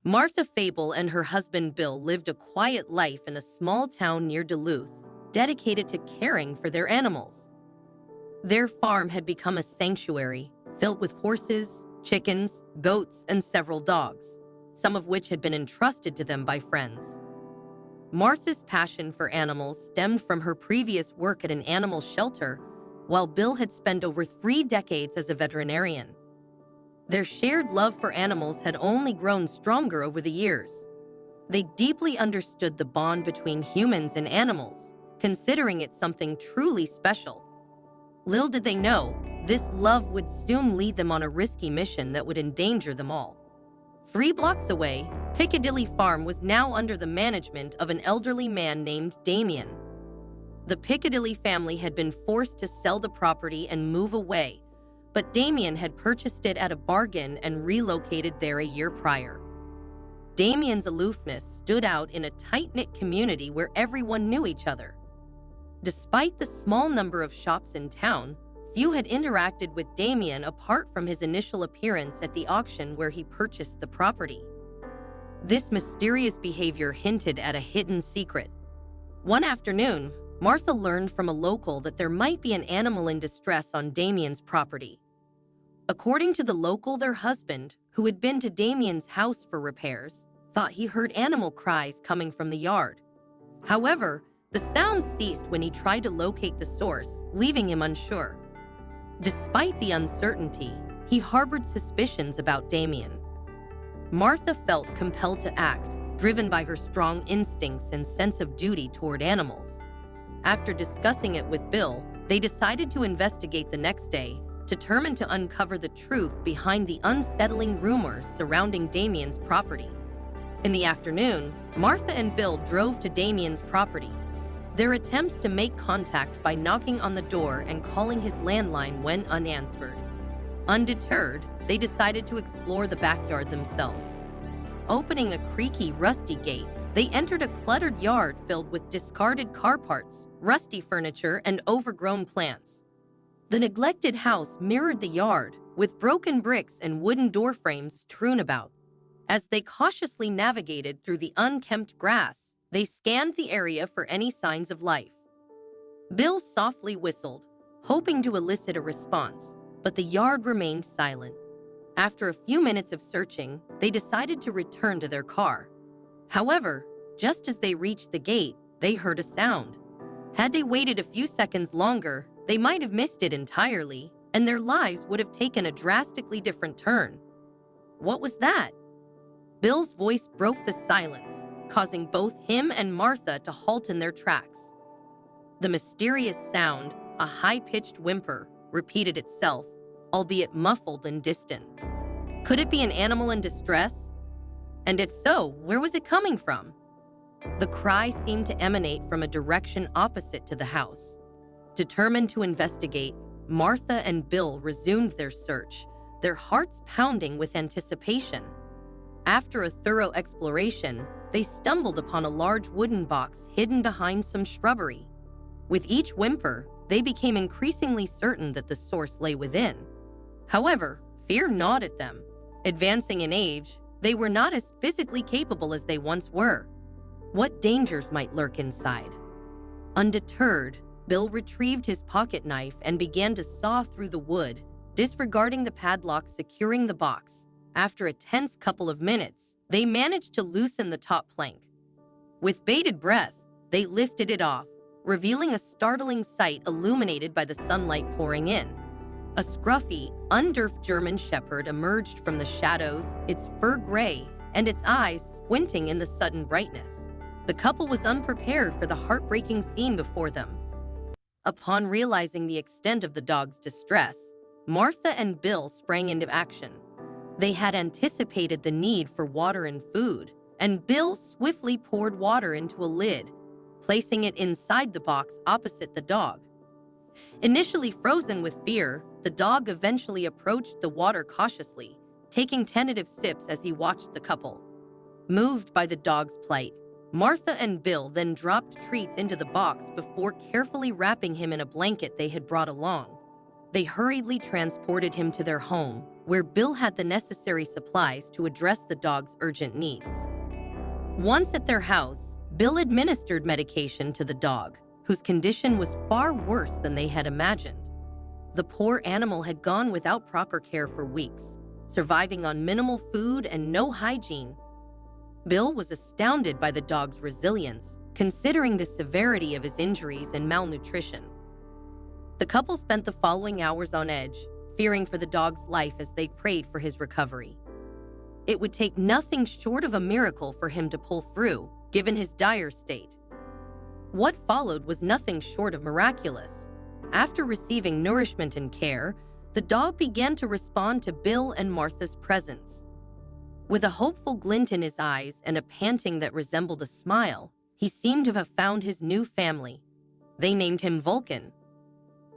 Martha Fable and her husband Bill lived a quiet life in a small town near Duluth, dedicated to caring for their animals. Their farm had become a sanctuary, filled with horses, chickens, goats, and several dogs, some of which had been entrusted to them by friends. Martha's passion for animals stemmed from her previous work at an animal shelter, while Bill had spent over 3 decades as a veterinarian. Their shared love for animals had only grown stronger over the years. They deeply understood the bond between humans and animals, considering it something truly special. Little did they know, this love would soon lead them on a risky mission that would endanger them all. 3 blocks away, Piccadilly Farm was now under the management of an elderly man named Damien. The Piccadilly family had been forced to sell the property and move away, but Damien had purchased it at a bargain and relocated there a year prior. Damien's aloofness stood out in a tight-knit community where everyone knew each other. Despite the small number of shops in town, few had interacted with Damien apart from his initial appearance at the auction where he purchased the property. This mysterious behavior hinted at a hidden secret. One afternoon, Martha learned from a local that there might be an animal in distress on Damien's property. According to the local, their husband, who had been to Damien's house for repairs, thought he heard animal cries coming from the yard. However, the sounds ceased when he tried to locate the source, leaving him unsure. Despite the uncertainty, he harbored suspicions about Damien. Martha felt compelled to act, driven by her strong instincts and sense of duty toward animals. After discussing it with Bill, they decided to investigate the next day, determined to uncover the truth behind the unsettling rumors surrounding Damien's property. In the afternoon, Martha and Bill drove to Damien's property. Their attempts to make contact by knocking on the door and calling his landline went unanswered. Undeterred, they decided to explore the backyard themselves. Opening a creaky, rusty gate, they entered a cluttered yard filled with discarded car parts, rusty furniture, and overgrown plants. The neglected house mirrored the yard, with broken bricks and wooden door frames strewn about. As they cautiously navigated through the unkempt grass, they scanned the area for any signs of life. Bill softly whistled, hoping to elicit a response, but the yard remained silent. After a few minutes of searching, they decided to return to their car. However, just as they reached the gate, they heard a sound. Had they waited a few seconds longer, they might have missed it entirely, and their lives would have taken a drastically different turn. What was that? Bill's voice broke the silence, causing both him and Martha to halt in their tracks. The mysterious sound, a high-pitched whimper, repeated itself, albeit muffled and distant. Could it be an animal in distress? And if so, where was it coming from? The cry seemed to emanate from a direction opposite to the house. Determined to investigate, Martha and Bill resumed their search, their hearts pounding with anticipation. After a thorough exploration, they stumbled upon a large wooden box hidden behind some shrubbery. With each whimper, they became increasingly certain that the source lay within. However, fear gnawed at them. Advancing in age, they were not as physically capable as they once were. What dangers might lurk inside? Undeterred, Bill retrieved his pocket knife and began to saw through the wood, disregarding the padlock securing the box. After a tense couple of minutes, they managed to loosen the top plank. With bated breath, they lifted it off, revealing a startling sight illuminated by the sunlight pouring in. A scruffy, underfed German shepherd emerged from the shadows, its fur gray and its eyes squinting in the sudden brightness. The couple was unprepared for the heartbreaking scene before them. Upon realizing the extent of the dog's distress, Martha and Bill sprang into action. They had anticipated the need for water and food, and Bill swiftly poured water into a lid, placing it inside the box opposite the dog. Initially frozen with fear, the dog eventually approached the water cautiously, taking tentative sips as he watched the couple. Moved by the dog's plight, Martha and Bill then dropped treats into the box before carefully wrapping him in a blanket they had brought along. They hurriedly transported him to their home, where Bill had the necessary supplies to address the dog's urgent needs. Once at their house, Bill administered medication to the dog, whose condition was far worse than they had imagined. The poor animal had gone without proper care for weeks, surviving on minimal food and no hygiene. Bill was astounded by the dog's resilience, considering the severity of his injuries and malnutrition. The couple spent the following hours on edge, fearing for the dog's life as they prayed for his recovery. It would take nothing short of a miracle for him to pull through, given his dire state. What followed was nothing short of miraculous. After receiving nourishment and care, the dog began to respond to Bill and Martha's presence. With a hopeful glint in his eyes and a panting that resembled a smile, he seemed to have found his new family. They named him Vulcan.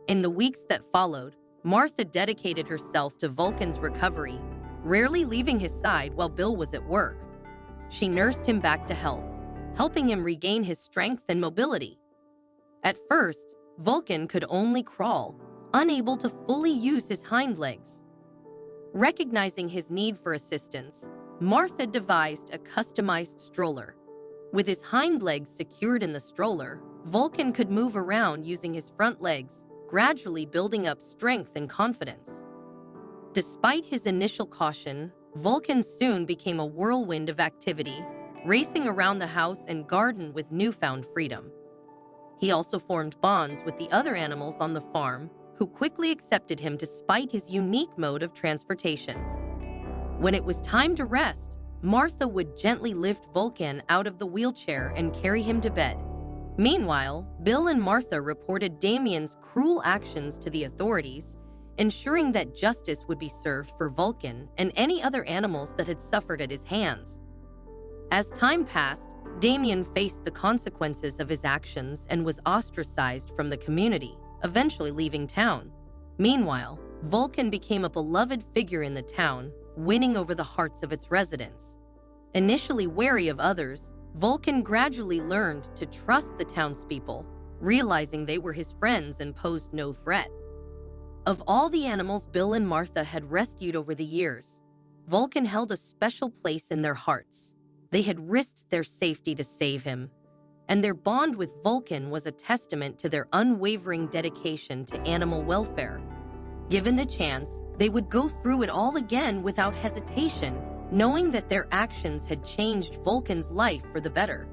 In the weeks that followed, Martha dedicated herself to Vulcan's recovery, rarely leaving his side while Bill was at work. She nursed him back to health, helping him regain his strength and mobility. At first, Vulcan could only crawl, unable to fully use his hind legs. Recognizing his need for assistance, Martha devised a customized stroller. With his hind legs secured in the stroller, Vulcan could move around using his front legs, gradually building up strength and confidence. Despite his initial caution, Vulcan soon became a whirlwind of activity, racing around the house and garden with newfound freedom. He also formed bonds with the other animals on the farm, who quickly accepted him despite his unique mode of transportation. When it was time to rest, Martha would gently lift Vulcan out of the wheelchair and carry him to bed. Meanwhile, Bill and Martha reported Damien's cruel actions to the authorities, ensuring that justice would be served for Vulcan and any other animals that had suffered at his hands. As time passed, Damien faced the consequences of his actions and was ostracized from the community, eventually leaving town. Meanwhile, Vulcan became a beloved figure in the town, winning over the hearts of its residents. Initially wary of others, Vulcan gradually learned to trust the townspeople, realizing they were his friends and posed no threat. Of all the animals Bill and Martha had rescued over the years, Vulcan held a special place in their hearts. They had risked their safety to save him, and their bond with Vulcan was a testament to their unwavering dedication to animal welfare. Given the chance, they would go through it all again without hesitation, knowing that their actions had changed Vulcan's life for the better.